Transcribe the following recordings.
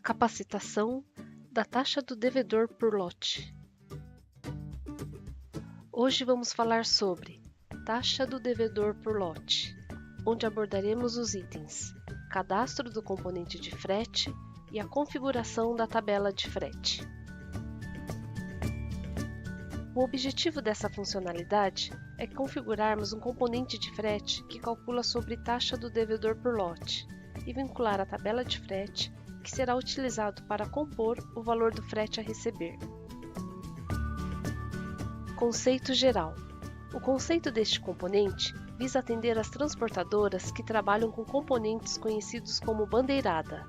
Capacitação da taxa do devedor por lote. Hoje vamos falar sobre taxa do devedor por lote, onde abordaremos os itens cadastro do componente de frete e a configuração da tabela de frete. O objetivo dessa funcionalidade é configurarmos um componente de frete que calcula sobre taxa do devedor por lote e vincular a tabela de frete que será utilizado para compor o valor do frete a receber. Conceito geral. O conceito deste componente visa atender às transportadoras que trabalham com componentes conhecidos como bandeirada,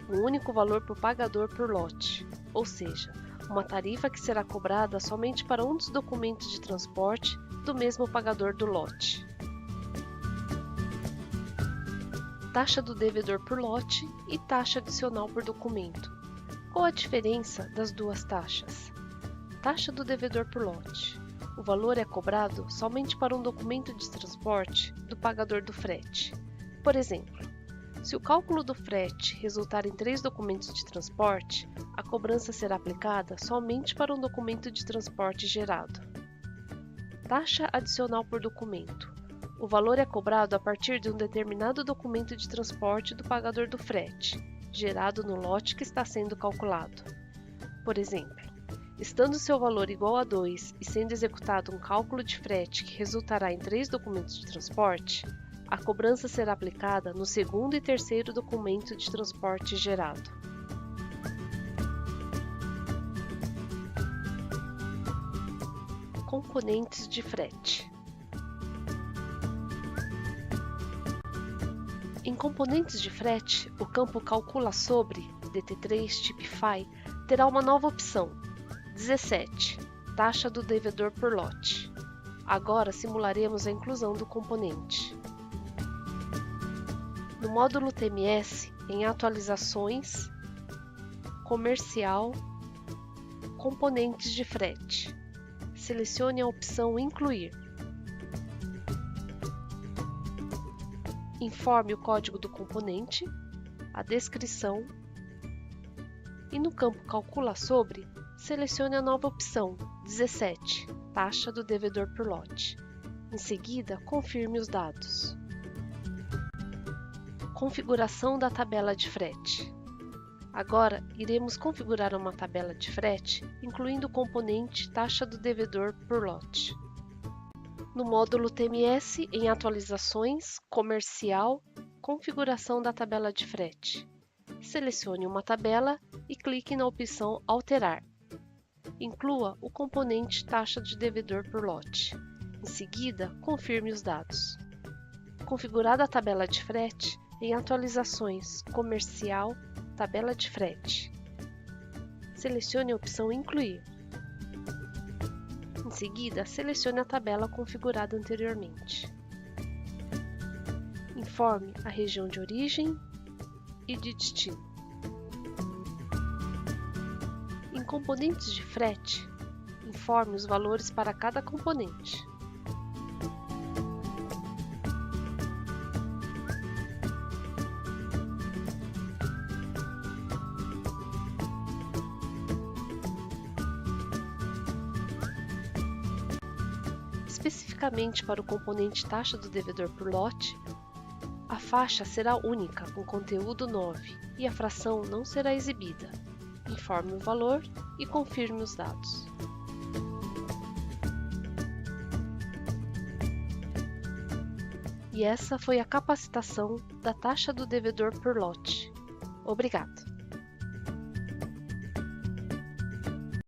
um único valor por pagador por lote, ou seja, uma tarifa que será cobrada somente para um dos documentos de transporte do mesmo pagador do lote. Taxa do devedor por lote e taxa adicional por documento. Qual a diferença das duas taxas? Taxa do devedor por lote. O valor é cobrado somente para um documento de transporte do pagador do frete. Por exemplo, se o cálculo do frete resultar em 3 documentos de transporte, a cobrança será aplicada somente para um documento de transporte gerado. Taxa adicional por documento. O valor é cobrado a partir de um determinado documento de transporte do pagador do frete, gerado no lote que está sendo calculado. Por exemplo, estando seu valor igual a 2 e sendo executado um cálculo de frete que resultará em 3 documentos de transporte, a cobrança será aplicada no segundo e terceiro documento de transporte gerado. Componentes de frete. Em componentes de frete, o campo Calcula sobre DT3 Tipify terá uma nova opção, 17, taxa do devedor por lote. Agora simularemos a inclusão do componente. No módulo TMS, em atualizações, comercial, componentes de frete, selecione a opção Incluir. Informe o código do componente, a descrição e no campo Calcula sobre, selecione a nova opção 17, taxa do devedor por lote. Em seguida, confirme os dados. Configuração da tabela de frete. Agora, iremos configurar uma tabela de frete, incluindo o componente taxa do devedor por lote. No módulo TMS, em atualizações, comercial, configuração da tabela de frete. Selecione uma tabela e clique na opção Alterar. Inclua o componente taxa de devedor por lote. Em seguida, confirme os dados. Configurada a tabela de frete, em atualizações, comercial, tabela de frete. Selecione a opção Incluir. Em seguida, selecione a tabela configurada anteriormente. Informe a região de origem e de destino. Em componentes de frete, informe os valores para cada componente. Especificamente para o componente taxa do devedor por lote, a faixa será única com conteúdo 9 e a fração não será exibida. Informe o valor e confirme os dados. E essa foi a capacitação da taxa do devedor por lote. Obrigado!